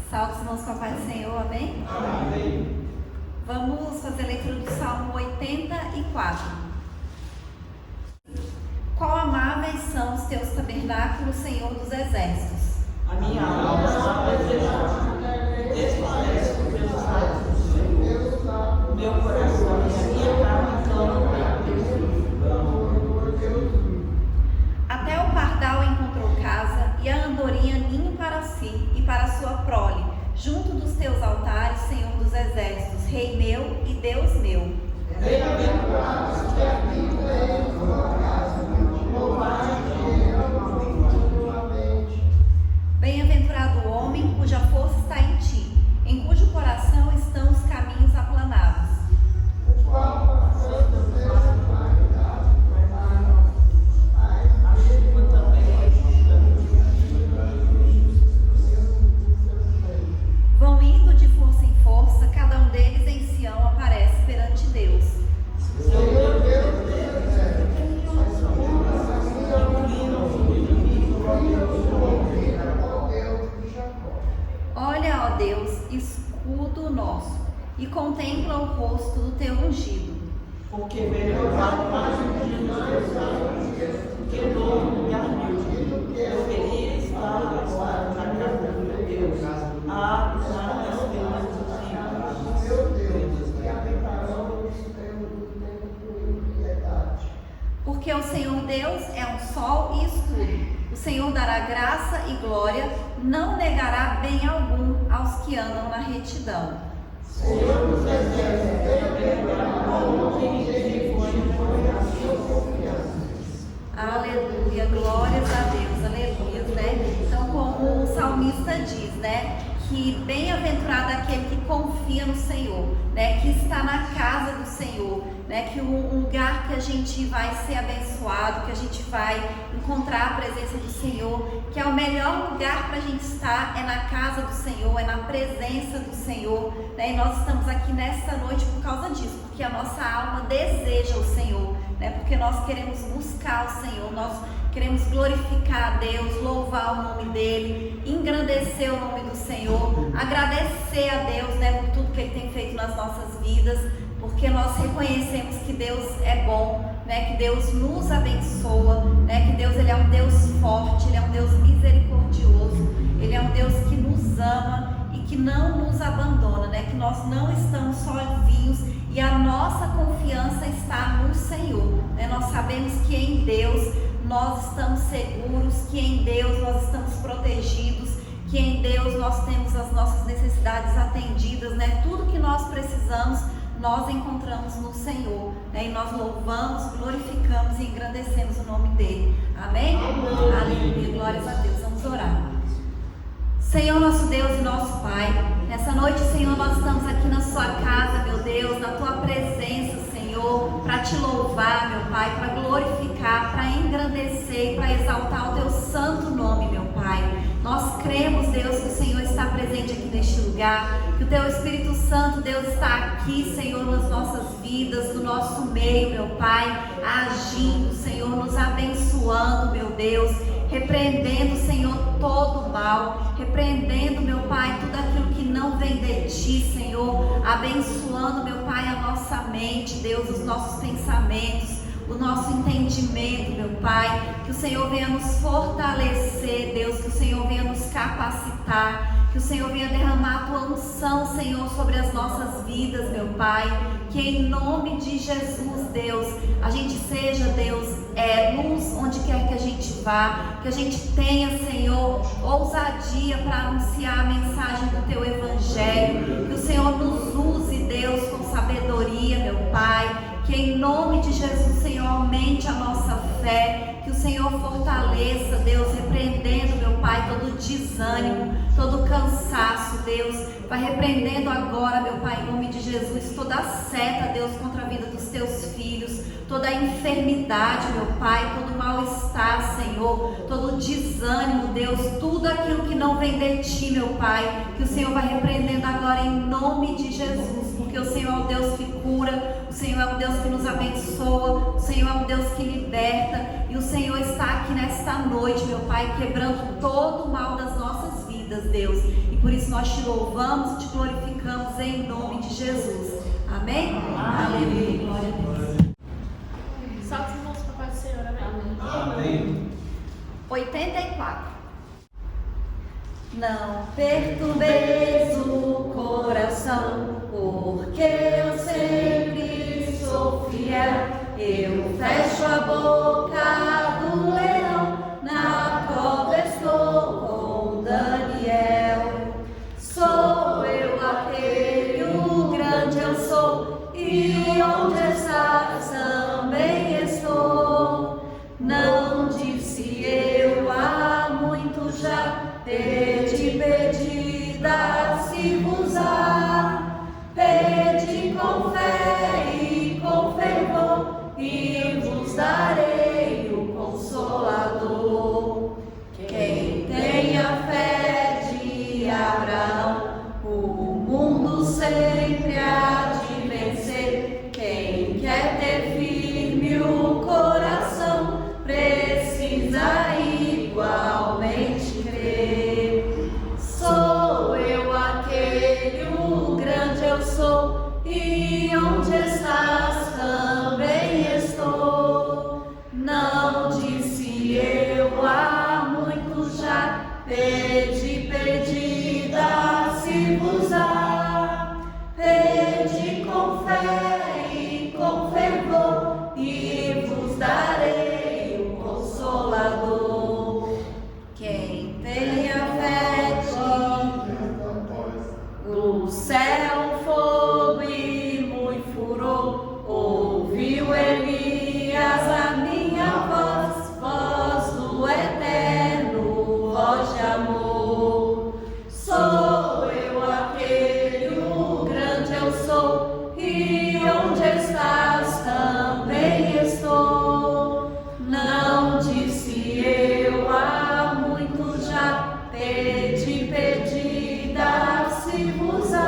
Salve os irmãos com a paz do Senhor, amém? Amém. Vamos fazer a leitura do Salmo 84. Qual amáveis são os teus tabernáculos, Senhor dos exércitos? A minha alma está desejando, desfalece por teus atos, Senhor. Meu coração e a minha carne clamam para Deus. Até o pardal encontrou casa e a andorinha ninho para si e para sua prole, junto dos teus altares, Senhor dos exércitos, Rei meu e Deus meu. Bem-aventurados que habitam em tua casa, louvai-te. Bem-aventurado o homem cuja força está em ti, em cujo coração estão os caminhos aplanados. O qual passando pela claridade, a chuva também Vão indo de força em força, cada um deles em Sião aparece perante Deus. Senhor Deus Olha, ó Deus, escudo nosso, e contempla o rosto do teu ungido. porque melhor mais de Deus que novo e amigo. Eu queria estar agora na casa do meu Deus, a habitar nas penas do Senhor. Meu Deus, e habitarão no extremo do tempo de piedade. Porque o Senhor Deus é um sol e escudo. O Senhor dará graça e glória, não negará bem algum aos que andam na retidão. Senhor dos exércitos, bem-aventurado quem te foi a sua confiança. Aleluia, glórias a Deus, aleluia, né? Então, como o salmista diz, né? Que bem-aventurado aquele que confia no Senhor, né? Que está na casa do Senhor, né? Que um lugar que a gente vai ser abençoado, que a gente vai encontrar a presença do Senhor, que é o melhor lugar para a gente estar, é na casa do Senhor, é na presença do Senhor, né? E nós estamos aqui nessa noite por causa disso, porque a nossa alma deseja o Senhor, né? Porque nós queremos buscar o Senhor, nós queremos glorificar a Deus, louvar o nome dEle, engrandecer o nome do Senhor, agradecer a Deus, né, por tudo que Ele tem feito nas nossas vidas, porque nós reconhecemos que Deus é bom, né, que Deus nos abençoa, né, que Deus Ele é um Deus forte, Ele é um Deus misericordioso, Ele é um Deus que nos ama e que não nos abandona, né, que nós não estamos sozinhos e a nossa confiança está no Senhor, né, nós sabemos que em Deus nós estamos seguros, que em Deus nós estamos protegidos, que em Deus nós temos as nossas necessidades atendidas, né? Tudo que nós precisamos, nós encontramos no Senhor, né? E nós louvamos, glorificamos e engrandecemos o nome dEle. Amém? Amém. Aleluia, glórias a Deus. Vamos orar. Senhor, nosso Deus e nosso Pai, nessa noite, Senhor, nós estamos aqui na sua casa, meu Deus, na tua presença, Senhor, para te louvar, meu Pai, para glorificar, para engrandecer e para exaltar o teu santo nome, meu Pai. Nós cremos, Deus, que o Senhor está presente aqui neste lugar, que o teu Espírito Santo, Deus, está aqui, Senhor, nas nossas vidas, no nosso meio, meu Pai, agindo, Senhor, nos abençoando, meu Deus, repreendendo, Senhor, todo o mal, repreendendo, meu Pai, tudo aquilo que não vem de Ti, Senhor, abençoando, meu Pai, a nossa mente, Deus, os nossos pensamentos, o nosso entendimento, meu Pai, que o Senhor venha nos fortalecer, Deus, que o Senhor venha nos capacitar, que o Senhor venha derramar a Tua unção, Senhor, sobre as nossas vidas, meu Pai, que em nome de Jesus, Deus, a gente seja, Deus, luz onde quer que a gente vá, que a gente tenha, Senhor, ousadia para anunciar a mensagem do Teu Evangelho, que o Senhor nos use, Deus, com sabedoria, meu Pai, que em nome de Jesus, Senhor, aumente a nossa fé, que o Senhor fortaleça, Deus, repreendendo, meu Pai, todo desânimo, todo cansaço, Deus, vai repreendendo agora, meu Pai, em nome de Jesus, toda seta, Deus, contra a vida dos Teus filhos, toda a enfermidade, meu Pai, todo mal-estar, Senhor, todo desânimo, Deus, tudo aquilo que não vem de Ti, meu Pai, que o Senhor vai repreendendo agora em nome de Jesus, porque o Senhor é o Deus que cura, o Senhor é o Deus que nos abençoa, o Senhor é o Deus que liberta, e o Senhor está aqui nesta noite, meu Pai, quebrando todo o mal das nossas vidas, Deus. E por isso nós te louvamos e te glorificamos em nome de Jesus. Amém? Aleluia. Glória a Deus. Salve os irmãos para a paz do Senhor. Amém. Amém. 84. Não perturbeis o coração, porque eu sempre sou fiel. Eu fecho a boca do leão, na cova estou com Daniel. Sou eu aquele, o grande eu sou, e onde estás também estou. Não disse eu há muito já, pedi, dá-se-vos-á. Pedi com fé e com fervor, e vos darei o Consolador. Quem tem a fé de Abraão, o mundo sempre há de vencer. Quem quer ter firme o coração, precisa igualmente crer. Sou eu aquele, o grande eu sou, e onde estás também estou. Não disse eu há muito já, pedi, dá-se-vos-á. Pedi com fé e com fervor, e vos darei o Consolador. Quem tem a fé de o céu, fogo e muito furor, ouviu Elias a minha voz do eterno, voz de amor. Sou eu aquele, o grande eu sou, e onde estás também estou. Não disse eu há muito já, pedi, dá-se-vos-á.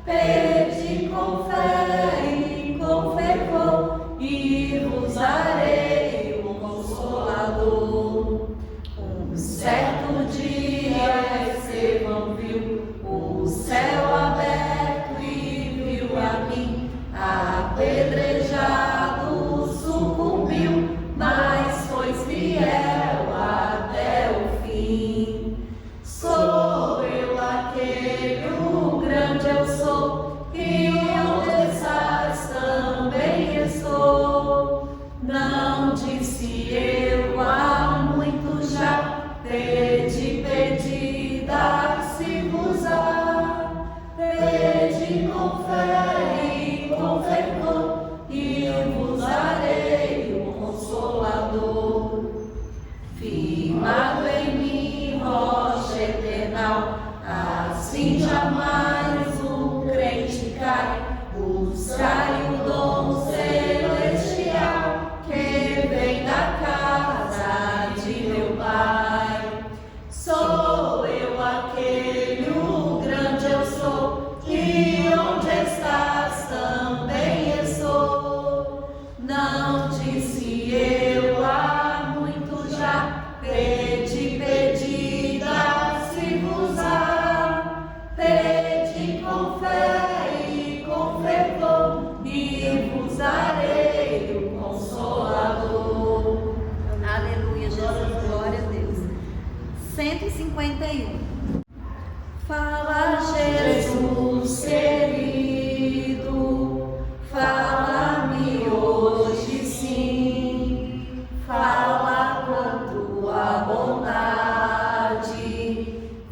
Pedi com fé e com fervor, e vos darei o Consolador. Um certo dia Estevão viu o céu aberto e viu a mim apedrejado, sucumbiu, mas foi fiel até o fim. Sou eu aquele, o grande eu sou, e onde estás também estou. Não disse eu há muito já, pedi, dá-se-vos-á. Pedi com fé e com fervor, e vos darei o Consolador. Firmado em mim, rocha eternal, assim jamais o crente cai. Buscai o dom celestial, que vem da casa de meu Pai. Sou eu aquele, o grande eu sou, e onde estás também estou. Não disse eu há muito já, pedi, dá-se-vos-á. Pedi com fé e com fervor, e vos darei o Consolador. Aleluia, Jesus, glória a Deus. 151. Fala, Jesus querido, fala-me hoje sim. Fala com tua bondade,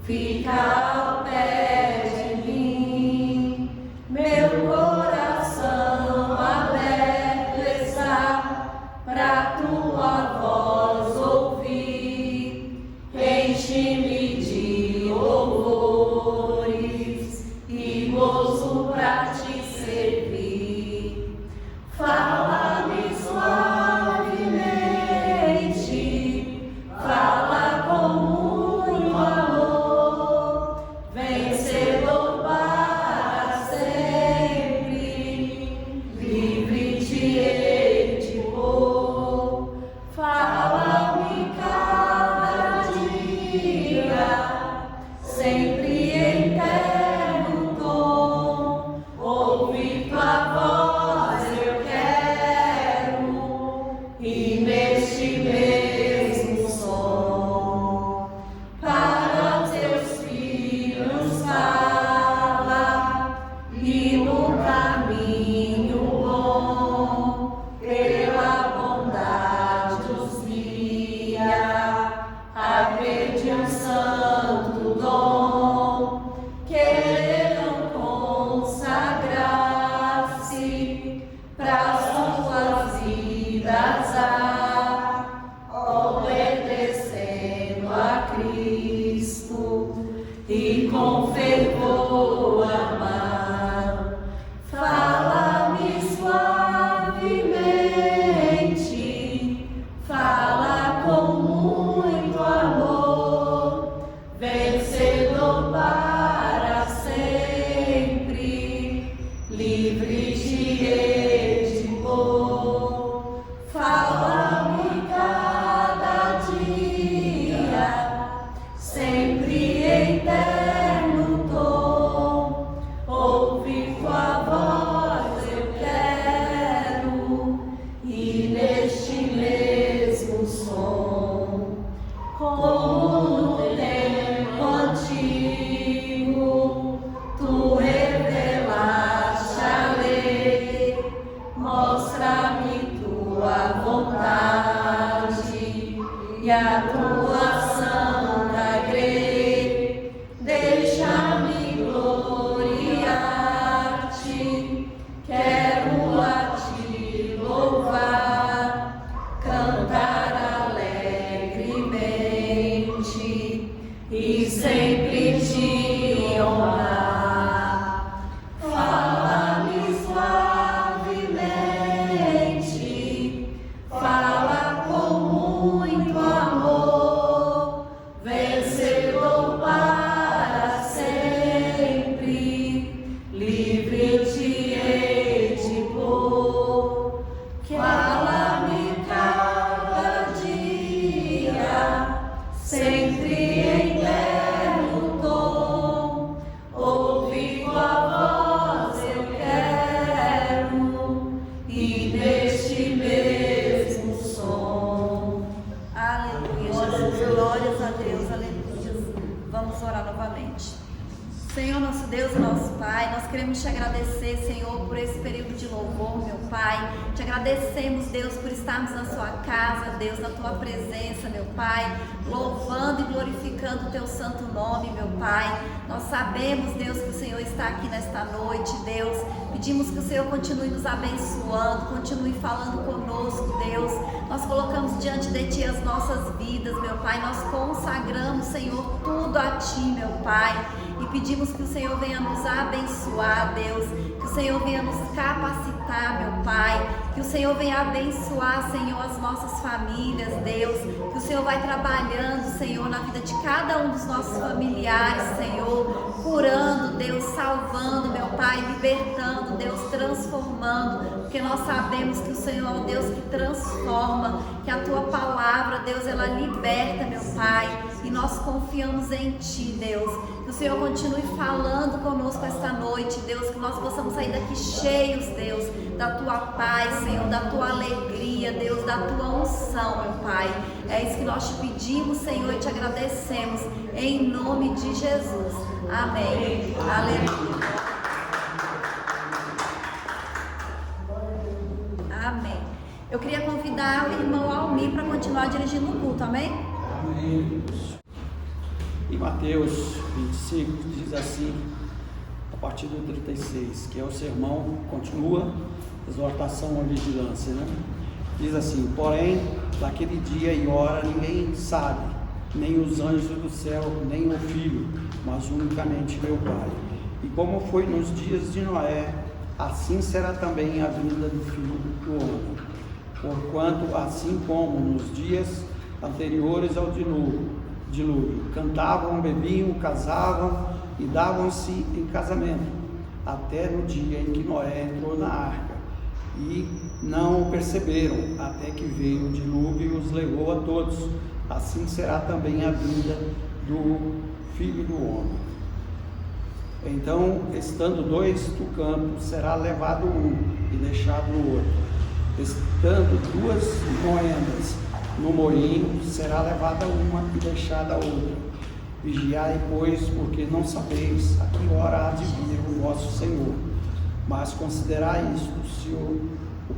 fica ao pé de mim. Meu coração aberto está pra tua voz ouvir. Enche-me de louvores e gozo pra te servir. Fala-me suavemente, fala com muito amor, vencedor para sempre, livre te hei de pôr. Fala-me cada dia rede um santo dom, queiram consagrar-se para suas vidas obedecendo a Cristo e com fervor amar. Fala-me suavemente, fala com muito amor, vencedor para sempre, livre de edimor. Fala-me cada dia, sempre em eterno tom, ouve tua voz eu quero, e neste mesmo som, como no tempo antigo, tu revelaste a lei, mostra-me tua vontade e a tua santa grei, deixa-me gloriar-te, quero a ti louvar, cantar alegremente e sempre te honrar. Fala-me suavemente, fala com muito amor, vencedor para sempre, livre de edimor. Fala-me cada dia, sempre em eterno tom, ouve tua voz eu quero, e neste mesmo som. Aleluia, Jesus. Glórias a Deus, aleluia. Vamos orar novamente. Senhor, nosso Deus e nosso Pai, nós queremos te agradecer, Senhor, por esse período de louvor, meu Pai. Te agradecemos, Deus, por estarmos na sua casa, Deus, na tua presença, meu Pai, louvando e glorificando o teu santo nome, meu Pai. Nós sabemos, Deus, que o Senhor está aqui nesta noite, Deus. Pedimos que o Senhor continue nos abençoando, continue falando conosco, Deus. Nós colocamos diante de Ti as nossas vidas, meu Pai. Nós consagramos, Senhor, tudo a Ti, meu Pai. E pedimos que o Senhor venha nos abençoar, Deus. Que o Senhor venha nos capacitar, meu Pai. Que o Senhor venha abençoar, Senhor, as nossas famílias, Deus. Que o Senhor vai trabalhando, Senhor, na vida de cada um dos nossos familiares, Senhor. Curando, Deus, salvando, meu Pai, libertando, Deus, transformando. Porque nós sabemos que o Senhor é o Deus que transforma. Que a Tua palavra, Deus, ela liberta, meu Pai. E nós confiamos em Ti, Deus. Que o Senhor continue falando conosco esta noite, Deus. Que nós possamos sair daqui cheios, Deus, da Tua paz, Senhor, da Tua alegria, Deus, da Tua unção, meu Pai. É isso que nós te pedimos, Senhor, e te agradecemos. Em nome de Jesus. Amém. Aleluia. Amém. Eu queria convidar o irmão Almir para continuar dirigindo o culto, amém? Amém. Em Mateus 25 diz assim, a partir do 36, que é o sermão, continua, exortação à vigilância, né? Diz assim: porém, naquele dia e hora ninguém sabe, nem os anjos do céu, nem o Filho, mas unicamente meu Pai. E como foi nos dias de Noé, assim será também a vinda do Filho do Homem. Porquanto, assim como nos dias anteriores ao dilúvio, cantavam, bebiam, casavam e davam-se em casamento, até no dia em que Noé entrou na arca, e não o perceberam, até que veio o dilúvio e os levou a todos. Assim será também a vinda do Filho do Homem. Então, estando dois no campo, será levado um e deixado o outro. Estando duas moedas no moinho, será levada uma e deixada a outra. Vigiai, pois, porque não sabeis a que hora há de vir o vosso Senhor. Mas considerai isto: se o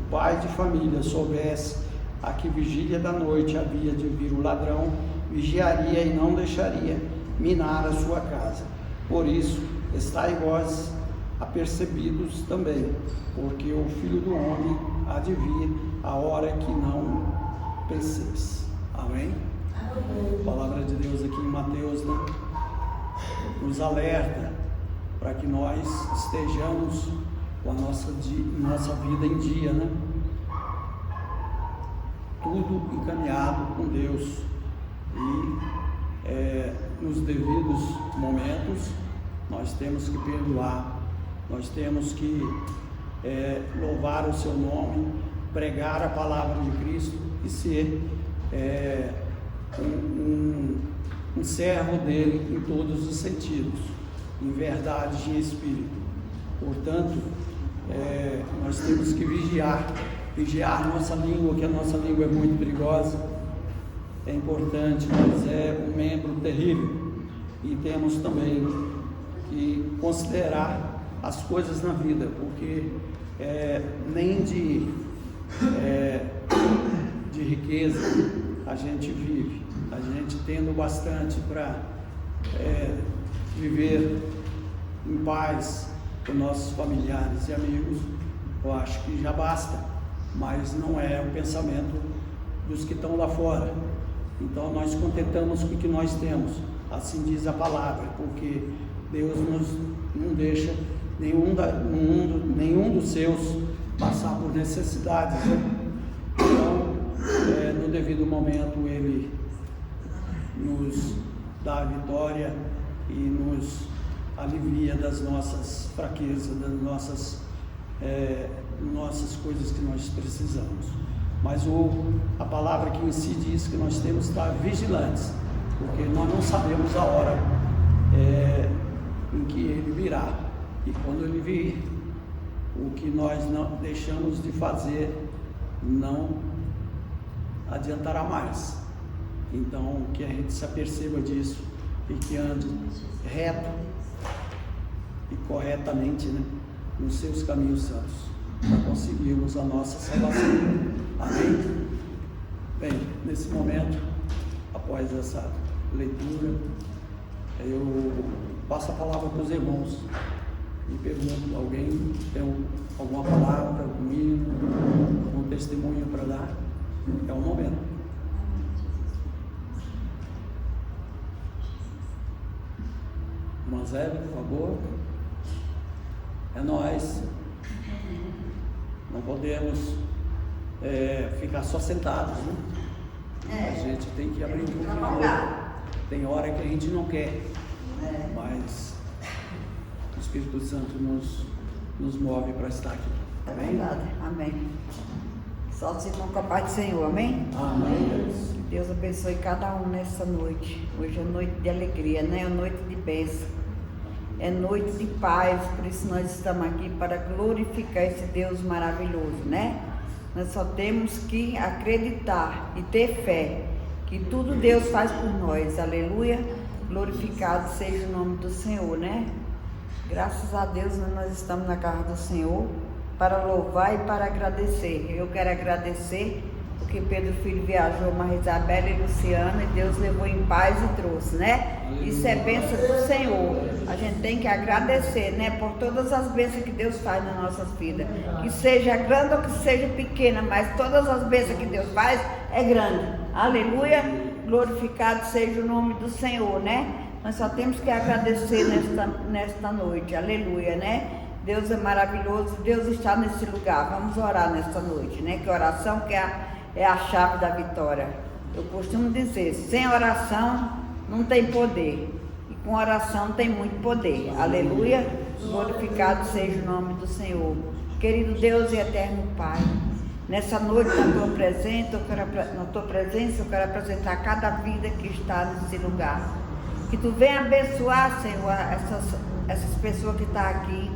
pai de família soubesse a que vigília da noite havia de vir o ladrão, vigiaria e não deixaria minar a sua casa. Por isso, estai vós apercebidos também, porque o Filho do Homem há de vir a hora que não penseis. Amém? A palavra de Deus aqui em Mateus, né, nos alerta para que nós estejamos com a nossa vida em dia, né? Tudo encaminhado com Deus e nos devidos momentos nós temos que perdoar, nós temos que louvar o seu nome, pregar a palavra de Cristo e ser um servo dele em todos os sentidos, em verdade e em espírito. Portanto, nós temos que vigiar nossa língua, que a nossa língua é muito perigosa, é importante, mas é um membro terrível, e temos também que considerar as coisas na vida, porque nem de riqueza a gente vive, a gente tendo bastante para viver em paz com nossos familiares e amigos, eu acho que já basta, mas não é o pensamento dos que estão lá fora. Então nós contentamos com o que nós temos, assim diz a palavra, porque Deus não deixa nenhum dos seus passar por necessidades, né? Então, no devido momento, Ele nos dá a vitória e nos alivia das nossas fraquezas, das nossas coisas que nós precisamos. Mas a palavra aqui em si diz que nós temos que estar vigilantes, porque nós não sabemos a hora em que Ele virá. E quando Ele vir, o que nós não deixamos de fazer não adiantará mais. Então, que a gente se aperceba disso e que ande reto e corretamente, né, nos seus caminhos santos, para conseguirmos a nossa salvação. Amém? Bem, nesse momento, após essa leitura, eu passo a palavra para os irmãos e pergunto: alguém tem alguma palavra, algum hino, algum testemunho para dar? É o momento. Irmã Zé, por favor. É nós. Não podemos ficar só sentados, né? A gente tem que abrir um pouquinho. Tem hora que a gente não quer, mas o Espírito Santo nos move para estar aqui. É verdade, amém. Só se for com a paz do Senhor, amém? Amém. Que Deus abençoe cada um nessa noite. Hoje é noite de alegria, né? É noite de bênção, é noite de paz. Por isso nós estamos aqui para glorificar esse Deus maravilhoso, né? Nós só temos que acreditar e ter fé que tudo Deus faz por nós. Aleluia. Glorificado seja o nome do Senhor, né? Graças a Deus nós estamos na casa do Senhor para louvar e para agradecer. Eu quero agradecer porque Pedro Filho viajou, Maria Isabela e Luciana, e Deus levou em paz e trouxe, né? Isso é bênção do Senhor. A gente tem que agradecer, né? Por todas as bênçãos que Deus faz nas nossas vidas. Que seja grande ou que seja pequena, mas todas as bênçãos que Deus faz é grande. Aleluia. Glorificado seja o nome do Senhor, né? Nós só temos que agradecer nesta noite. Aleluia, né? Deus é maravilhoso, Deus está nesse lugar. Vamos orar nesta noite, né? Que oração que é a chave da vitória. Eu costumo dizer, sem oração não tem poder, e com oração tem muito poder. Aleluia. Glorificado seja o nome do Senhor. Querido Deus e eterno Pai, nessa noite na tua presença eu quero apresentar cada vida que está nesse lugar. Que tu venha abençoar, Senhor, essas pessoas que estão aqui.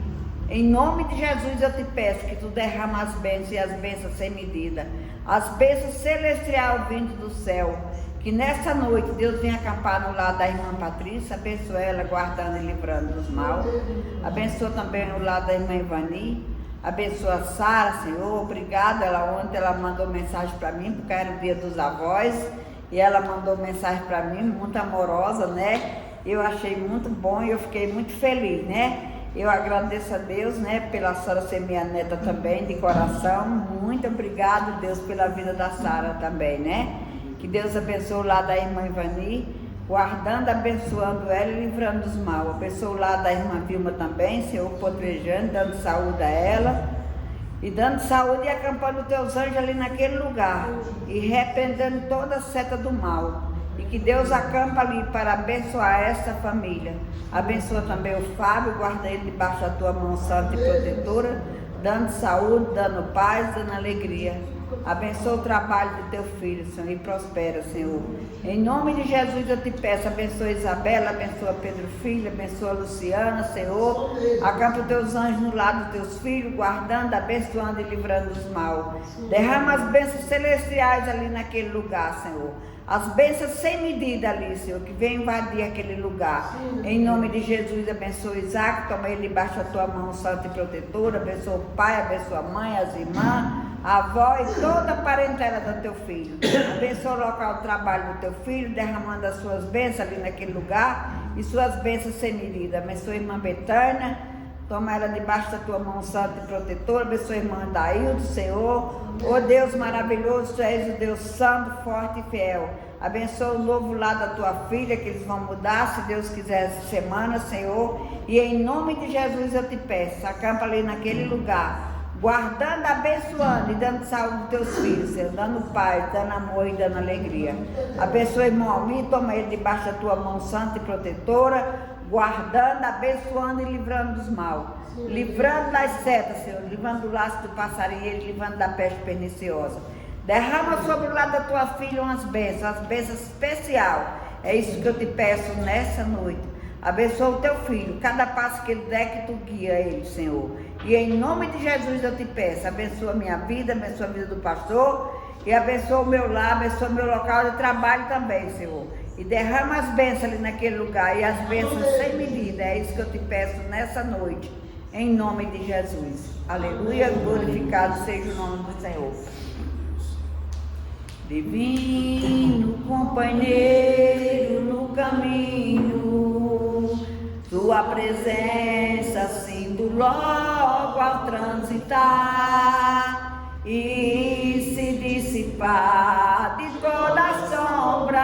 Em nome de Jesus eu te peço que tu derrama as bênçãos, e as bênçãos sem medida, as bênçãos celestiais vindo do céu. Que nessa noite Deus venha acampar no lado da irmã Patrícia, abençoa ela, guardando e livrando dos mal. Abençoa também no lado da irmã Ivani. Abençoa a Sara, Senhor, obrigado. Ontem ela mandou mensagem para mim, porque era o dia dos avós. e ela mandou mensagem para mim, muito amorosa, né? Eu achei muito bom e eu fiquei muito feliz, né? Eu agradeço a Deus, né, pela Sara ser minha neta também, de coração. Muito obrigado, Deus, pela vida da Sara também, né? Que Deus abençoe o lar da irmã Ivani, guardando, abençoando ela e livrando dos mal. Abençoe o lar da irmã Vilma também, Senhor, protegendo, dando saúde a ela. E dando saúde e acampando os teus anjos ali naquele lugar. E repreendendo toda seta do mal. E que Deus acampa ali para abençoar essa família. Abençoa também o Fábio, guarda ele debaixo da tua mão santa e protetora, dando saúde, dando paz, dando alegria. Abençoa o trabalho do teu filho, Senhor, e prospera, Senhor. Em nome de Jesus eu te peço, abençoa Isabela, abençoa Pedro Filho, abençoa Luciana, Senhor. Acampa os teus anjos no lado dos teus filhos, guardando, abençoando e livrando dos mal. Derrama as bênçãos celestiais ali naquele lugar, Senhor. As bênçãos sem medida ali, Senhor, que vem invadir aquele lugar. Em nome de Jesus, abençoa Isaac, toma ele debaixo da tua mão santa e protetora, abençoa o pai, abençoa a mãe, as irmãs, a avó e toda a parentela do teu filho. Abençoa o local de trabalho do teu filho, derramando as suas bênçãos ali naquele lugar e suas bênçãos sem medida. Abençoa a irmã Betânia, toma ela debaixo da tua mão santa e protetora, abençoa a irmã Daildo, Senhor. Oh Deus maravilhoso, tu és o Deus santo, forte e fiel. Abençoa o novo lar da tua filha, que eles vão mudar, se Deus quiser, essa semana, Senhor. E em nome de Jesus eu te peço, acampa ali naquele lugar, guardando, abençoando e dando saúde aos teus filhos, Senhor, dando paz, dando amor e dando alegria. Abençoa o irmão Almir, toma ele debaixo da tua mão santa e protetora, guardando, abençoando e livrando dos mal. Livrando das setas, Senhor, livrando do laço do passarinheiro, livrando da peste perniciosa. Derrama sobre o lado da tua filha umas bênçãos especiais. É isso que eu te peço nessa noite. Abençoa o teu filho, cada passo que ele der, que tu guia ele, Senhor. E em nome de Jesus eu te peço, abençoa a minha vida, abençoa a vida do pastor, e abençoa o meu lar, abençoa o meu local de trabalho também, Senhor. E derrama as bênçãos ali naquele lugar, e as bênçãos sem medida. É isso que eu te peço nessa noite. Em nome de Jesus. Aleluia, glorificado seja o nome do Senhor. Divino companheiro no caminho, tua presença sinto logo ao transitar e se dissipar de toda sombra.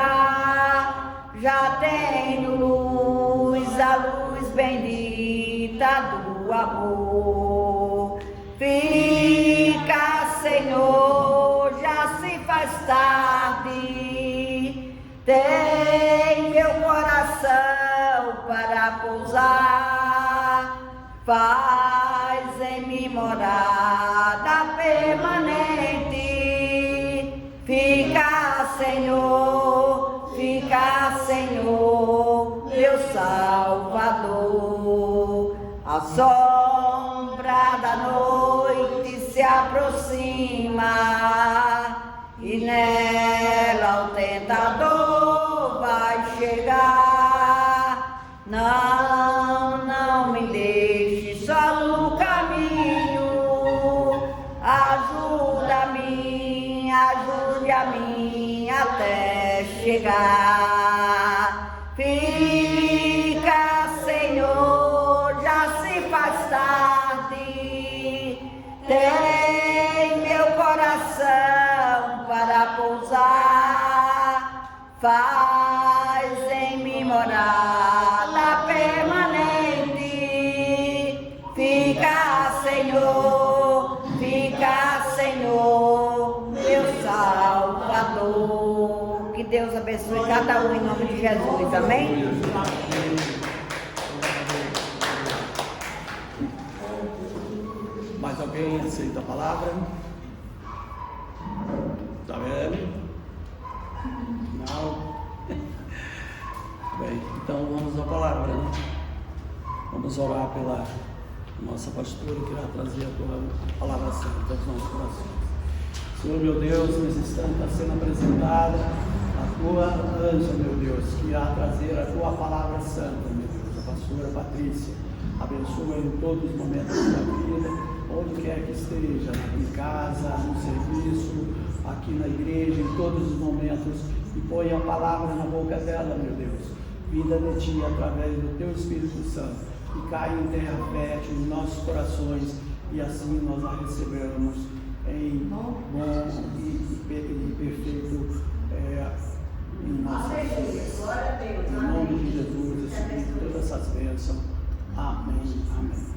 Já tenho luz, a luz bendita do amor. Fica, Senhor, já se faz tarde. Tem meu coração para pousar. Faz em mim morada permanente. Fica, Senhor, meu Salvador. A sombra da noite se aproxima e nela o tentador vai chegar. Não me deixe só no caminho. Ajude a mim até chegar. Fica, Senhor, já se faz tarde. Tem meu coração para pousar. Faz em mim morada permanente. Fica, Senhor, meu Salvador. Que Deus abençoe cada um em nome de Jesus, amém? Mais alguém aceita a palavra? Está vendo? Não? Bem, então vamos à palavra, né? Vamos orar pela nossa pastora que irá trazer a tua palavra santa aos nossos corações. Senhor, meu Deus, nesse instante está sendo apresentada a tua anja, meu Deus, que irá trazer a tua palavra santa, meu Deus, a pastora Patrícia. Abençoa em todos os momentos da vida, onde quer que esteja, em casa, no serviço, aqui na igreja, em todos os momentos e põe a palavra na boca dela, meu Deus, vinda de Ti através do Teu Espírito Santo, e cai em terra fértil em nossos corações, e assim nós a receberemos em bom e perfeito em nossas vidas. Em nome de Jesus, eu suplico todas essas bênçãos. Amém. Amém.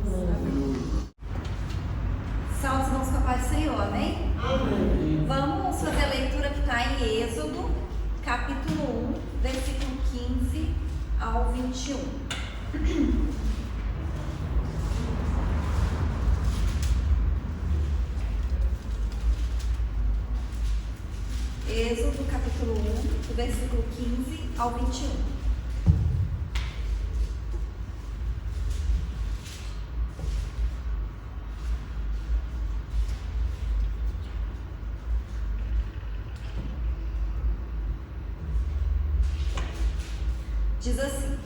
Aleluia. Salve os irmãos com a paz do Senhor, amém? Amém. Vamos fazer a leitura que está em Êxodo, capítulo 1, versículo 15 ao 21. Êxodo, capítulo 1, do versículo 15 ao 21. Diz assim: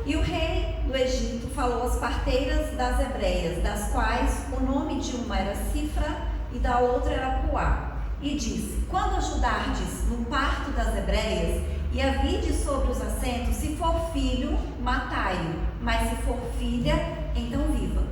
E o rei do Egito falou às parteiras das hebreias, das quais o nome de uma era Cifra e da outra era Puá, e disse: Quando ajudardes no parto das hebreias e a vides sobre os assentos, se for filho, matai-o, mas se for filha, então viva.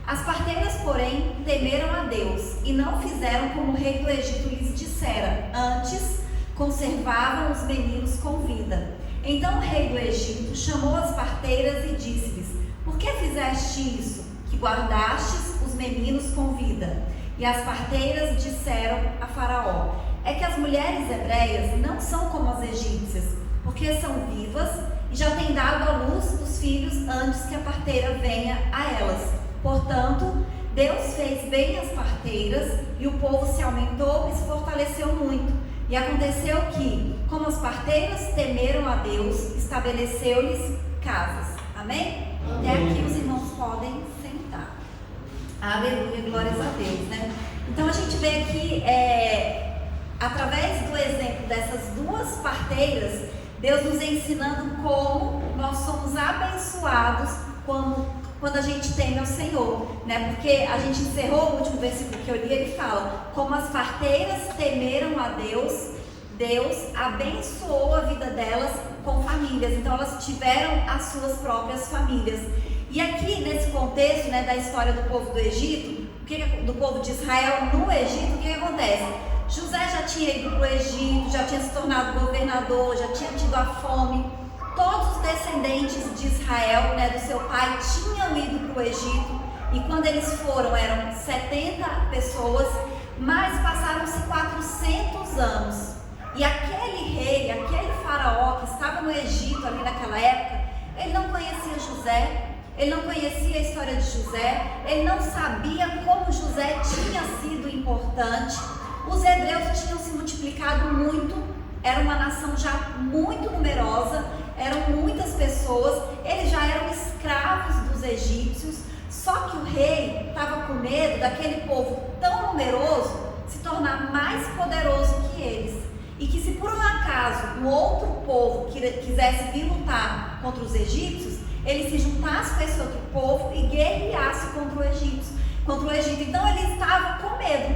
As parteiras, porém, temeram a Deus e não fizeram como o rei do Egito lhes dissera, antes conservavam os meninos com vida. Então o rei do Egito chamou as parteiras e disse-lhes: Por que fizeste isso, que guardastes os meninos com vida? E as parteiras disseram a Faraó: É que as mulheres hebreias não são como as egípcias, porque são vivas e já têm dado à luz os filhos antes que a parteira venha a elas. Portanto, Deus fez bem às parteiras e o povo se aumentou e se fortaleceu muito. E aconteceu que, como as parteiras temeram a Deus, estabeleceu-lhes casas. Amém? Até aqui os irmãos podem sentar. Aleluia, glórias a Deus, né? Então a gente vê aqui, através do exemplo dessas duas parteiras, Deus nos ensinando como nós somos abençoados quando a gente teme ao Senhor, né? Porque a gente encerrou o último versículo que eu li, ele fala: como as parteiras temeram a Deus, Deus abençoou a vida delas com famílias. Então elas tiveram as suas próprias famílias. E aqui nesse contexto, né, da história do povo do Egito, do povo de Israel no Egito, o que acontece? José já tinha ido para o Egito, já tinha se tornado governador, já tinha tido a fome. Todos os descendentes de Israel, né, do seu pai, tinham ido para o Egito, e quando eles foram eram 70 pessoas, mas passaram-se 400 anos, e aquele rei, aquele faraó que estava no Egito ali naquela época, ele não conhecia José, ele não conhecia a história de José, ele não sabia como José tinha sido importante. Os hebreus tinham se multiplicado muito, era uma nação já muito numerosa, eram muitas pessoas, eles já eram escravos dos egípcios, só que o rei estava com medo daquele povo tão numeroso se tornar mais poderoso que eles, e que se por um acaso um outro povo quisesse vir lutar contra os egípcios, ele se juntasse com esse outro povo e guerreasse contra o Egito. Então ele estava com medo,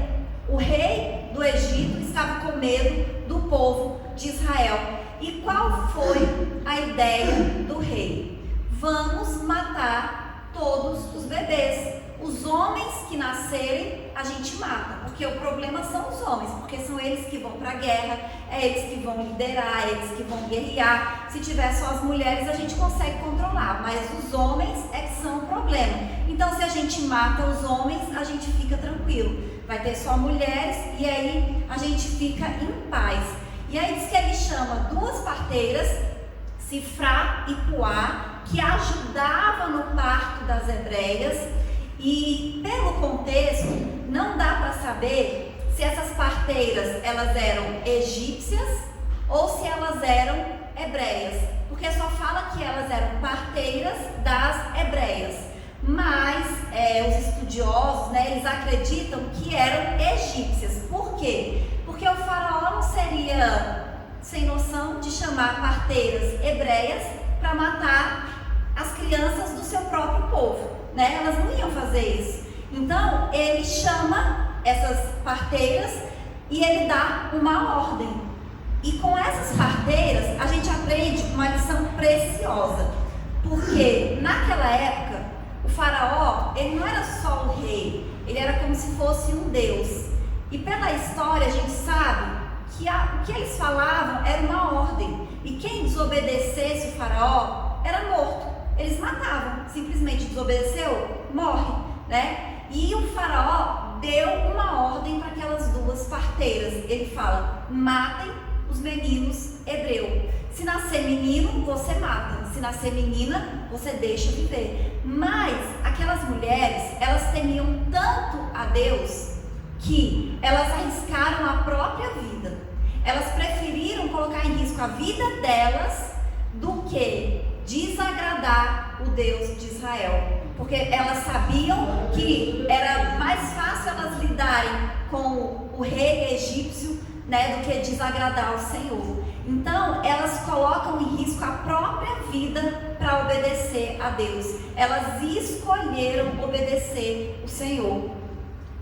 o rei do Egito estava com medo do povo de Israel. E qual foi a ideia do rei? Vamos matar todos os bebês. Os homens que nascerem, a gente mata, porque o problema são os homens, porque são eles que vão para a guerra, é eles que vão liderar, é eles que vão guerrear. Se tiver só as mulheres, a gente consegue controlar, mas os homens é que são o problema. Então, se a gente mata os homens, a gente fica tranquilo. Vai ter só mulheres e aí a gente fica em paz. E aí diz que ele chama duas parteiras, Cifra e Puá, que ajudavam no parto das hebreias. E pelo contexto, não dá para saber se essas parteiras elas eram egípcias ou se elas eram hebreias, porque só fala que elas eram parteiras das hebreias. Mas os estudiosos, né, eles acreditam que eram egípcias. Por quê? Porque o faraó não seria sem noção de chamar parteiras hebreias para matar as crianças do seu próprio povo, né? Elas não iam fazer isso. Então ele chama essas parteiras e ele dá uma ordem. E com essas parteiras a gente aprende uma lição preciosa, porque naquela época o faraó, ele não era só o rei, ele era como se fosse um deus. E pela história a gente sabe que o que eles falavam era uma ordem, e quem desobedecesse o faraó era morto. Eles matavam, simplesmente desobedeceu, morre, né? E o faraó deu uma ordem para aquelas duas parteiras. Ele fala: matem os meninos hebreus. Se nascer menino, você mata. Se nascer menina, você deixa viver. Mas aquelas mulheres, elas temiam tanto a Deus que elas arriscaram a própria vida. Elas preferiram colocar em risco a vida delas do que desagradar o Deus de Israel. Porque elas sabiam que era mais fácil elas lidarem com o rei egípcio, né, do que desagradar o Senhor. Então elas colocam em risco a própria vida para obedecer a Deus. Elas escolheram obedecer o Senhor.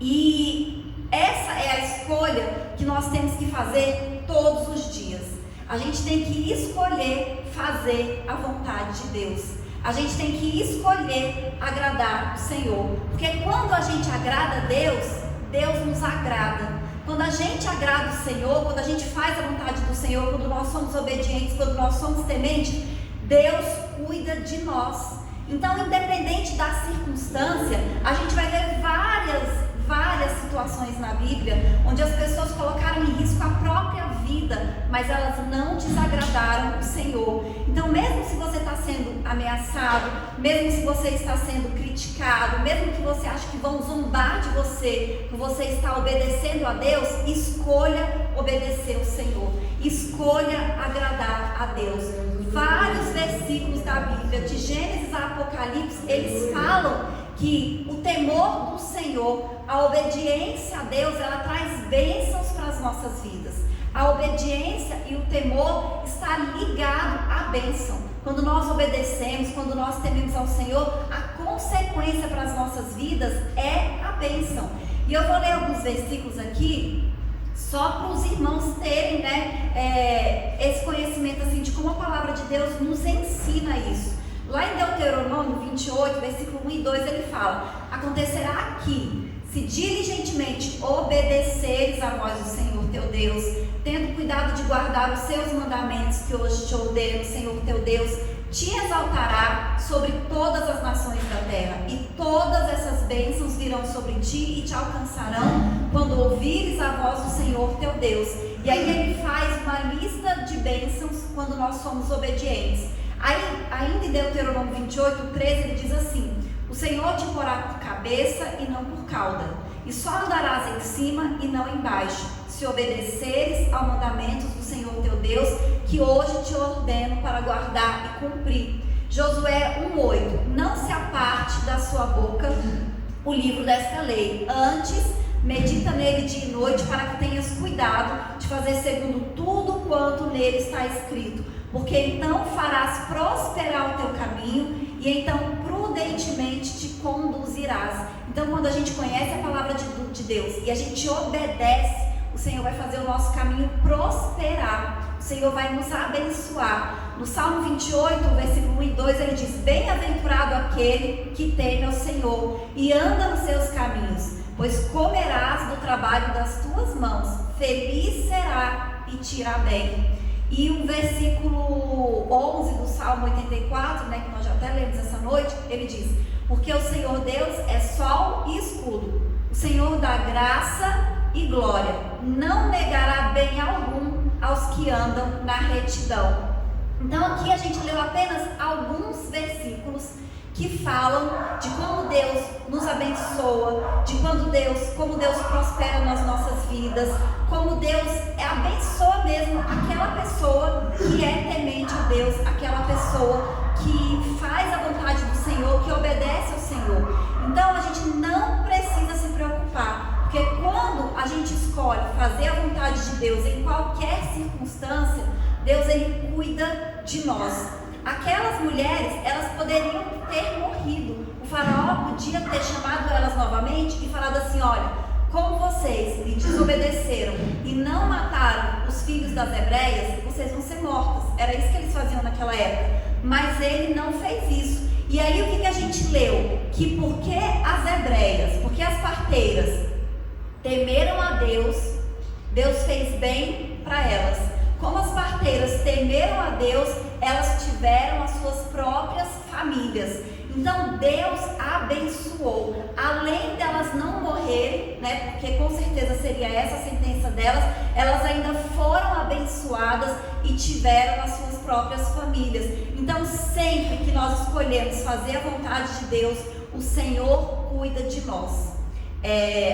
E essa é a escolha que nós temos que fazer todos os dias. A gente tem que escolher fazer a vontade de Deus. A gente tem que escolher agradar o Senhor. Porque quando a gente agrada a Deus, Deus nos agrada. Quando a gente agrada o Senhor, quando a gente faz a vontade do Senhor, quando nós somos obedientes, quando nós somos tementes, Deus cuida de nós. Então, independente da circunstância, a gente vai ver várias situações na Bíblia onde as pessoas colocaram em risco a própria vida, mas elas não desagradaram o Senhor. Então, mesmo se você está sendo ameaçado, mesmo se você está sendo criticado, mesmo que você ache que vão zombar de você, que você está obedecendo a Deus, escolha obedecer o Senhor, escolha agradar a Deus. Vários versículos da Bíblia, de Gênesis a Apocalipse, eles falam que o temor do Senhor, a obediência a Deus, ela traz bênçãos para as nossas vidas. A obediência e o temor está ligado à bênção. Quando nós obedecemos, quando nós tememos ao Senhor, a consequência para as nossas vidas é a bênção. E eu vou ler alguns versículos aqui, só para os irmãos terem, né, esse conhecimento assim, de como a palavra de Deus nos ensina isso. Lá em Deuteronômio 28, versículo 1 e 2, ele fala: acontecerá que, se diligentemente obedeceres a voz do Senhor teu Deus, tendo cuidado de guardar os seus mandamentos que hoje te ordeno o Senhor teu Deus, te exaltará sobre todas as nações da terra, e todas essas bênçãos virão sobre ti e te alcançarão quando ouvires a voz do Senhor teu Deus. E aí ele faz uma lista de bênçãos quando nós somos obedientes. Aí, ainda em Deuteronômio 28, 13, ele diz assim: o Senhor te porá por cabeça e não por cauda, e só andarás em cima e não embaixo, se obedeceres ao mandamento do Senhor teu Deus, que hoje te ordeno para guardar e cumprir. Josué 1,8: não se aparte da sua boca o livro desta lei, antes medita nele dia e noite, para que tenhas cuidado de fazer segundo tudo quanto nele está escrito, porque então farás prosperar o teu caminho, e então prudentemente te conduzirás. Então, quando a gente conhece a palavra de Deus e a gente obedece, o Senhor vai fazer o nosso caminho prosperar, o Senhor vai nos abençoar. No Salmo 28, versículo 1 e 2, ele diz: bem-aventurado aquele que teme ao Senhor e anda nos seus caminhos, pois comerás do trabalho das tuas mãos, feliz será e te irá bem. E o versículo 11 do Salmo 84, né, que nós já até lemos essa noite, ele diz: porque o Senhor Deus é sol e escudo, o Senhor dá graça e glória, não negará bem algum aos que andam na retidão. Então aqui a gente leu apenas alguns versículos que falam de como Deus nos abençoa, de como Deus prospera nas nossas vidas, como Deus abençoa mesmo aquela pessoa que é temente a Deus, aquela pessoa que faz a vontade do Senhor, que obedece ao Senhor. Então a gente não precisa se preocupar, porque quando a gente escolhe fazer a vontade de Deus em qualquer circunstância, Deus ele cuida de nós. Aquelas mulheres, elas poderiam ter morrido. O faraó podia ter chamado elas novamente e falado assim: olha, como vocês me desobedeceram e não mataram os filhos das hebreias, vocês vão ser mortos. Era isso que eles faziam naquela época. Mas ele não fez isso. E aí o que a gente leu? Que porque as hebreias, porque as parteiras temeram a Deus, Deus fez bem para elas. Como as parteiras temeram a Deus, elas tiveram as suas próprias famílias. Então Deus abençoou, além delas não morrerem, né, porque com certeza seria essa a sentença delas, elas ainda foram abençoadas e tiveram as suas próprias famílias. Então sempre que nós escolhemos fazer a vontade de Deus, o Senhor cuida de nós.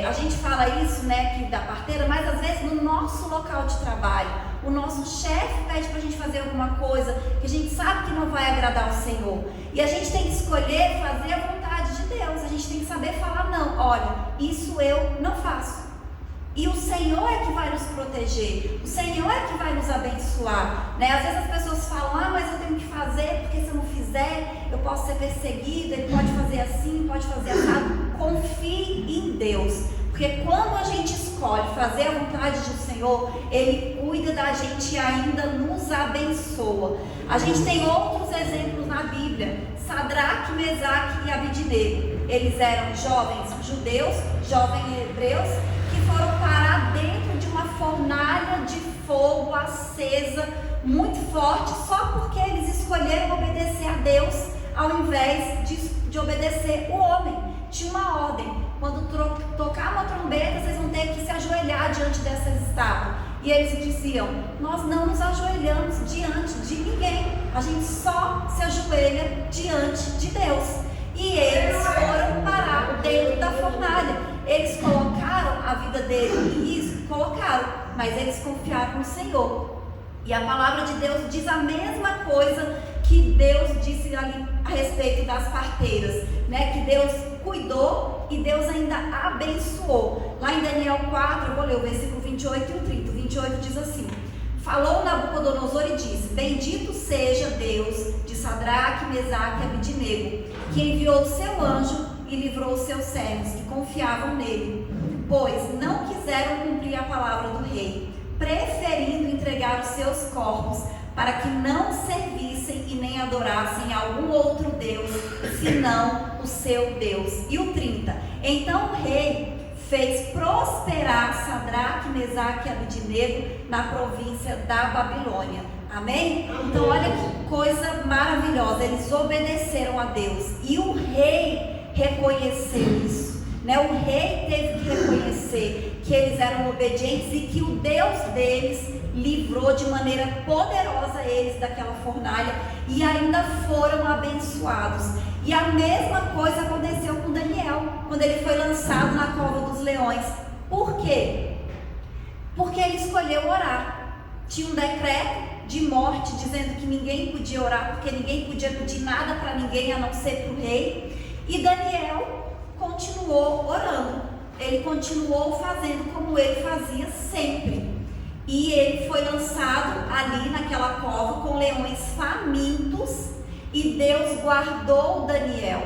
A gente fala isso, né, que da parteira, mas às vezes no nosso local de trabalho, o nosso chefe pede pra gente fazer alguma coisa que a gente sabe que não vai agradar o Senhor. E a gente tem que escolher fazer a vontade de Deus. A gente tem que saber falar, não, olha, isso eu não faço. E o Senhor é que vai nos proteger. O Senhor é que vai nos abençoar, né? Às vezes as pessoas falam, mas eu tenho que fazer, porque se eu não fizer, eu posso ser perseguida, ele pode fazer assim, pode fazer assado. Confie em Deus. Porque quando a gente escolhe fazer a vontade do Senhor, Ele cuida da gente e ainda nos abençoa. A gente tem outros exemplos na Bíblia. Sadraque, Mesaque e Abidnego. Eles eram jovens judeus, jovens hebreus, que foram parar dentro de uma fornalha de fogo acesa, muito forte, só porque eles escolheram obedecer a Deus, ao invés de obedecer o homem. Tinha uma ordem. Quando tocar uma trombeta, vocês vão ter que se ajoelhar diante dessas estátuas. E eles diziam, nós não nos ajoelhamos diante de ninguém. A gente só se ajoelha diante de Deus. E eles foram parar dentro da fornalha. Eles colocaram a vida deles em risco? Colocaram. Mas eles confiaram no Senhor. E a palavra de Deus diz a mesma coisa que Deus disse ali a respeito das parteiras, né? Que Deus cuidou e Deus ainda abençoou. Lá em Daniel 4, eu vou ler o versículo 28 e o 30. O 28 diz assim: falou Nabucodonosor e disse: bendito seja Deus de Sadraque, Mesaque e Abidnego, que enviou o seu anjo e livrou os seus servos que confiavam nele, pois não quiseram cumprir a palavra do rei, preferindo entregar os seus corpos para que não servissem e nem adorassem algum outro Deus, senão o seu Deus. E o 30, então o rei fez prosperar Sadraque, Mesaque e Abidnego na província da Babilônia. Amém? Então olha que coisa maravilhosa, eles obedeceram a Deus e o rei reconheceu isso, né? O rei teve que reconhecer que eles eram obedientes e que o Deus deles livrou de maneira poderosa eles daquela fornalha e ainda foram abençoados. E a mesma coisa aconteceu com Daniel, quando ele foi lançado na cova dos leões. Por quê? Porque ele escolheu orar. Tinha um decreto de morte dizendo que ninguém podia orar, porque ninguém podia pedir nada para ninguém a não ser para o rei. E Daniel continuou orando. Ele continuou fazendo como ele fazia sempre. E ele foi lançado ali naquela cova com leões famintos. E Deus guardou Daniel.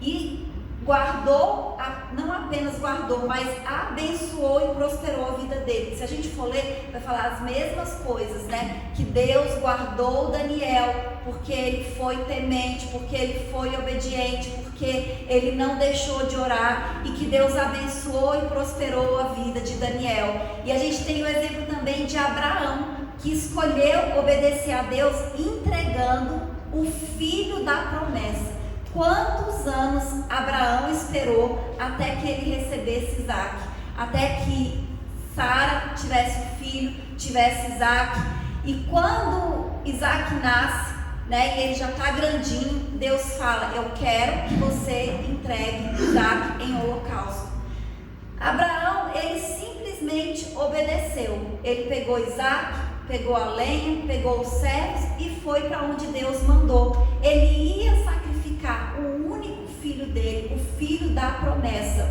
E guardou, não apenas guardou, mas abençoou e prosperou a vida dele. Se a gente for ler, vai falar as mesmas coisas, né? Que Deus guardou Daniel, porque ele foi temente, porque ele foi obediente, porque ele não deixou de orar, e que Deus abençoou e prosperou a vida de Daniel. E a gente tem o exemplo também de Abraão, que escolheu obedecer a Deus entregando o filho da promessa. Quantos anos Abraão esperou até que ele recebesse Isaac? Até que Sara tivesse um filho, tivesse Isaac. E quando Isaac nasce, né, e ele já está grandinho, Deus fala: eu quero que você entregue Isaac em holocausto. Abraão, ele simplesmente obedeceu. Ele pegou Isaac, pegou a lenha, pegou os servos e foi para onde Deus mandou. Ele ia sacrificar o único filho dele, o filho da promessa.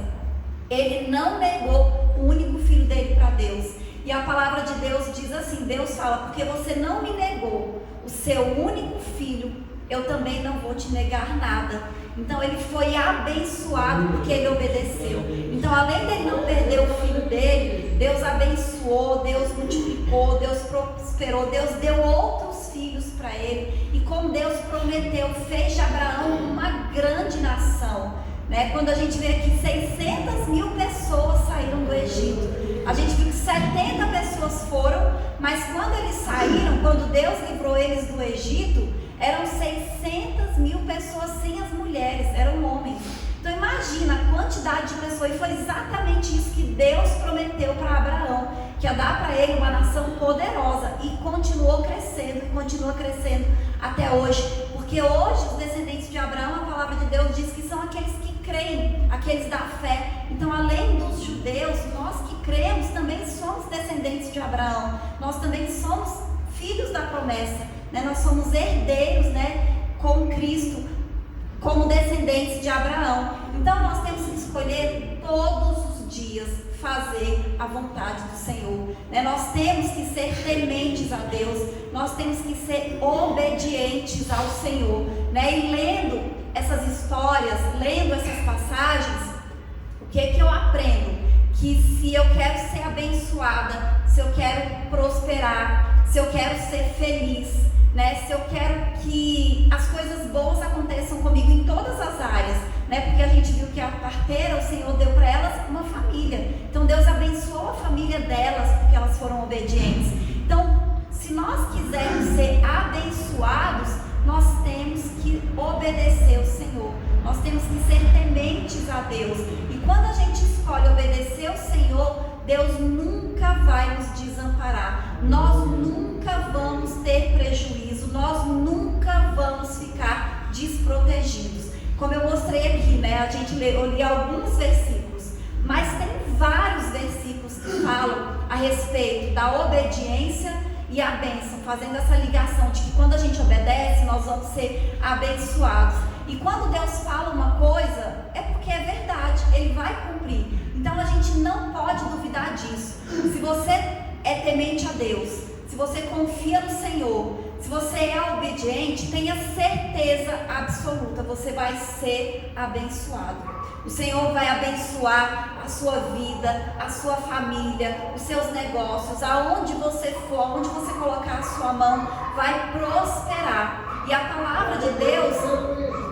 Ele não negou o único filho dele para Deus. E a palavra de Deus diz assim, Deus fala: porque você não me negou o seu único filho, eu também não vou te negar nada. Então ele foi abençoado porque ele obedeceu. Então, além dele não perder o filho dele, Deus abençoou, Deus multiplicou, Deus prosperou, Deus deu outros filhos para ele. E como Deus prometeu, fez de Abraão uma grande nação, né? Quando a gente vê aqui 600.000 pessoas saíram do Egito, a gente viu que 70 pessoas foram, mas quando eles saíram, quando Deus livrou eles do Egito, eram 600.000 pessoas sem as mulheres, eram homens. Então imagina a quantidade de pessoas, e foi exatamente isso que Deus prometeu para Abraão, que ia dar para ele uma nação poderosa, e continuou crescendo, e continua crescendo até hoje, porque hoje os descendentes de Abraão, a palavra de Deus diz que são aqueles que creem, aqueles da fé. Então, além dos judeus, nós que cremos também somos descendentes de Abraão, nós também somos filhos da promessa, né? Nós somos herdeiros, né, com Cristo, como descendentes de Abraão. Então nós temos que escolher todos os dias fazer a vontade do Senhor, né? Nós temos que ser tementes a Deus, nós temos que ser obedientes ao Senhor, né? E lendo essas histórias, lendo essas passagens, o que é que eu aprendo? Que se eu quero ser abençoada, se eu quero prosperar, se eu quero ser feliz, né? Se eu quero que as coisas boas aconteçam comigo em todas as áreas, né? Porque a gente viu que a parteira, o Senhor deu para elas uma família. Então Deus abençoou a família delas porque elas foram obedientes. Então, se nós quisermos ser abençoados, nós temos que obedecer ao Senhor. Nós temos que ser tementes a Deus. E quando a gente escolhe obedecer ao Senhor, Deus nunca vai nos desamparar. Nós nunca vamos ter prejuízo. Nós nunca vamos ficar desprotegidos. Como eu mostrei aqui, né? Eu li alguns versículos, mas tem vários versículos que falam a respeito da obediência e a bênção, fazendo essa ligação de que quando a gente obedece, nós vamos ser abençoados. E quando Deus fala uma coisa, é porque é verdade, Ele vai cumprir. Então a gente não pode duvidar disso. Se você é temente a Deus, se você confia no Senhor, se você é obediente, tenha certeza absoluta, você vai ser abençoado. O Senhor vai abençoar a sua vida, a sua família, os seus negócios, aonde você for, onde você colocar a sua mão, vai prosperar. E a palavra de Deus,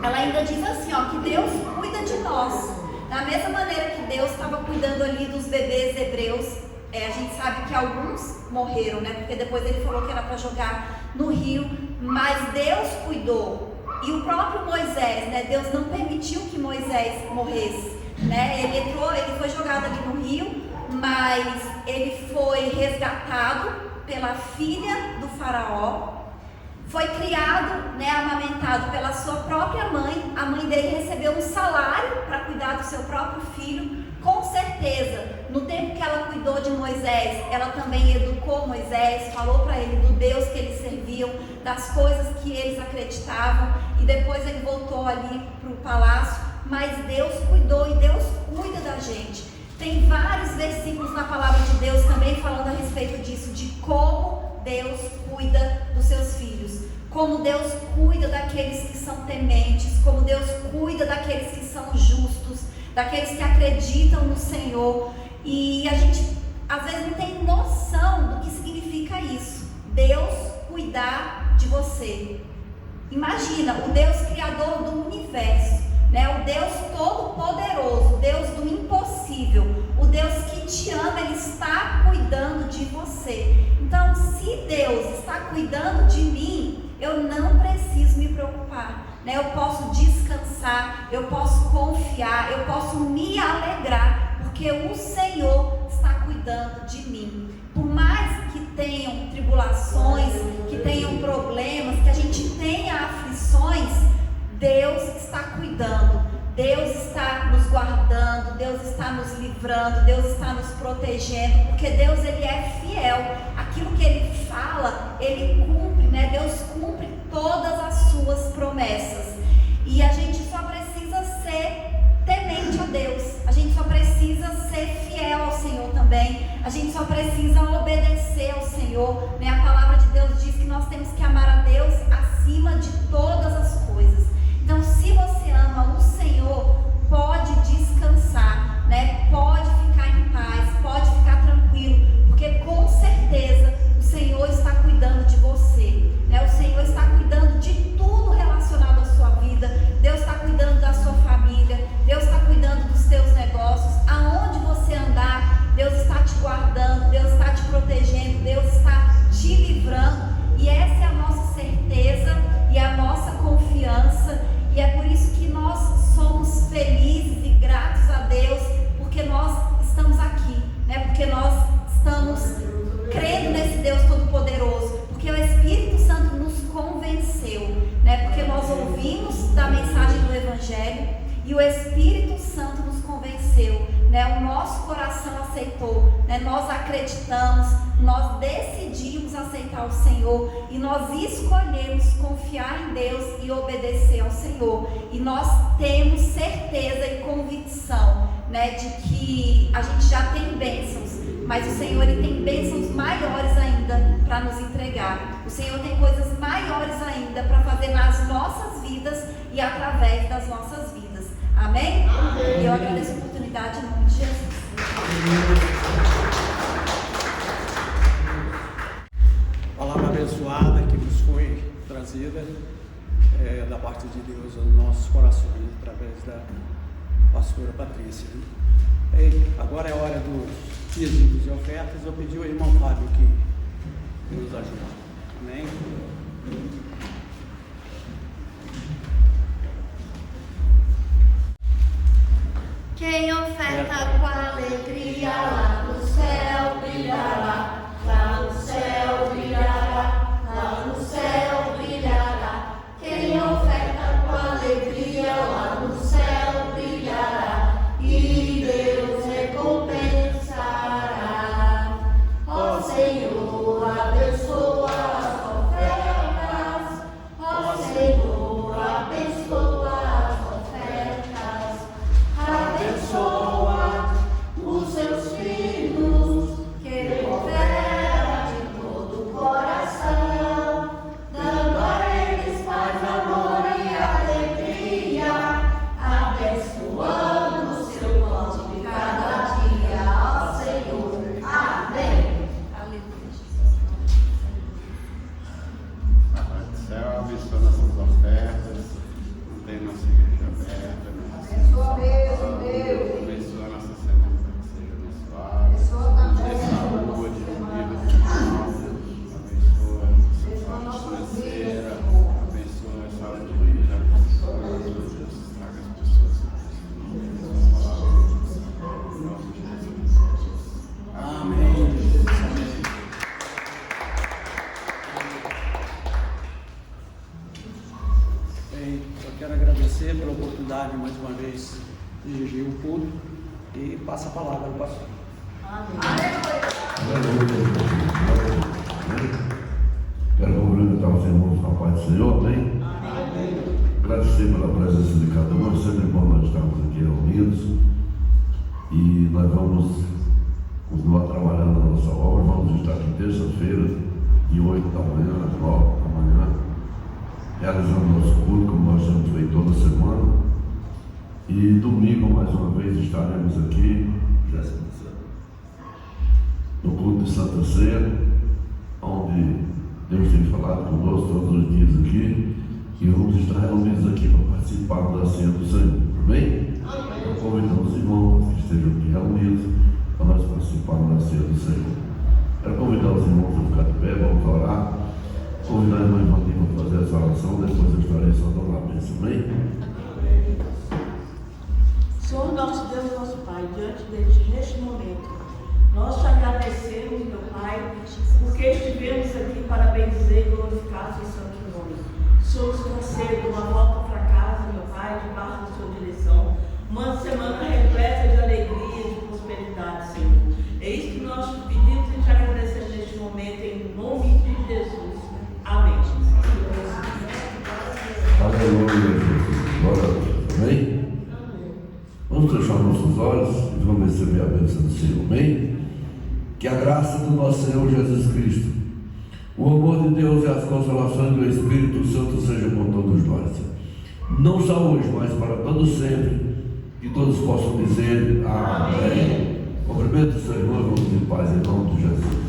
ela ainda diz assim, ó, que Deus cuida de nós. Da mesma maneira que Deus estava cuidando ali dos bebês hebreus, a gente sabe que alguns morreram, né? Porque depois ele falou que era para jogar no rio, mas Deus cuidou. E o próprio Moisés, né? Deus não permitiu que Moisés morresse, né? Ele foi jogado ali no rio, mas ele foi resgatado pela filha do faraó, foi criado, né, amamentado pela sua própria mãe. A mãe dele recebeu um salário para cuidar do seu próprio filho. Com certeza, no tempo que ela cuidou de Moisés, ela também educou Moisés, falou para ele do Deus que eles serviam, das coisas que eles acreditavam, e depois ele voltou ali para o palácio. Mas Deus cuidou, e Deus cuida da gente. Tem vários versículos na palavra de Deus também falando a respeito disso, de como Deus cuida dos seus filhos, como Deus cuida daqueles que são tementes, como Deus cuida daqueles que são justos, daqueles que acreditam no Senhor. E a gente às vezes não tem noção do que significa isso, Deus cuidar de você. Imagina, o Deus criador do universo, né? O Deus todo-poderoso, o Deus do impossível, o Deus que te ama, Ele está cuidando de você. Então, se Deus está cuidando de mim, eu não preciso me preocupar, né? Eu posso descansar, eu posso confiar, eu posso me alegrar, porque o Senhor está cuidando de mim. Por mais que tenham tribulações, que tenham problemas, que a gente tenha aflições, Deus está cuidando, Deus está nos guardando, Deus está nos livrando, Deus está nos protegendo, porque Deus, Ele é fiel. Aquilo que Ele fala, Ele cumpre, né? Deus cumpre todas as suas promessas. E a gente só precisa ser temente a Deus, a gente só precisa ser fiel ao Senhor também, a gente só precisa obedecer ao Senhor, né? A palavra de Deus diz que nós temos que amar a Deus acima de todas as Evangelho e o Espírito Santo nos convenceu, né? O nosso coração aceitou, né? Nós acreditamos, nós decidimos aceitar o Senhor e nós escolhemos confiar em Deus e obedecer ao Senhor. E nós temos certeza e convicção, né, de que a gente já tem bênçãos, mas o Senhor ele tem bênçãos maiores ainda para nos entregar. O Senhor tem coisas maiores ainda para fazer nas nossas vidas e através das nossas vidas. Amém? Amém. E eu agradeço a oportunidade em nome de Jesus. Palavra abençoada que nos foi trazida da parte de Deus aos nossos corações, através da pastora Patrícia. Agora é a hora dos dízimos e ofertas. Eu pedi ao irmão Fábio que nos ajude. Amém? Quem oferta com alegria lá no céu brilhará, lá no céu brilhará, lá no céu brilhará. Quem oferta com alegria lá no céu brilhará, e Deus recompensará. Ó Senhor, abençoa as ofertas, ó Senhor, abençoa as ofertas. Abençoa os seus filhos, que cooperam de todo o coração, dando a eles paz, amor e alegria, abençoando o seu pão de cada dia, ó Senhor. Amém. Aleluia, Jesus. Pai do céu, abençoa nossas ofertas, mantém nossa igreja aberta. Abençoa mesmo, Deus. Abençoa a nossa semana para que seja abençoada. Abençoa também. Dê saúde, vida espiritual. Abençoa a saúde financeira. Abençoa a saúde de vida. Abençoa as pessoas. Traga as pessoas que precisam dessa palavra. Em nome de Jesus. Amém. Amém. Bem, eu quero agradecer pela oportunidade mais uma vez de dirigir o culto e passa a palavra ao pastor. Quero cumprimentar os irmãos com a paz do Senhor, amém? Agradecer pela presença de cada um. É sempre bom nós estarmos aqui reunidos e nós vamos continuar trabalhando na nossa obra. Vamos estar aqui terça-feira, de 8 da manhã às 9 da manhã, realizando nosso culto, como nós temos feito toda semana. E domingo, mais uma vez, estaremos aqui, no culto de Santa Ceia, onde Deus tem falado conosco todos os dias aqui, e vamos estar reunidos aqui para participar da Ceia do Senhor. Amém? Então, convidamos os irmãos que estejam aqui reunidos para nós participarmos da Ceia do Senhor. Quero convidar os irmãos a ficar de pé, vamos orar. Convidar a irmã Ivanilma para fazer essa oração, depois eu estarei só dando a bênção. Amém? Senhor nosso Deus e nosso Pai, diante de Ti neste momento, nós te agradecemos, meu Pai, porque estivemos aqui para bendizer e glorificar o Seu santo nome. Senhor, nos conceda uma volta para casa, meu Pai, debaixo da Sua direção, uma semana repleta de alegria e de prosperidade, Senhor. É isso que nós te pedimos e te agradecemos neste momento, em nome de Jesus. Amém. Aleluia, Jesus. Glória a Deus. Amém? Vamos fechar nossos olhos e vamos receber a bênção do Senhor. Amém? Que a graça do nosso Senhor Jesus Cristo, o amor de Deus e as consolações do Espírito Santo sejam com todos nós. Não só hoje, mas para todos sempre. Que todos possam dizer amém. Cumprimento o seu irmão, vamos em paz em nome de Jesus.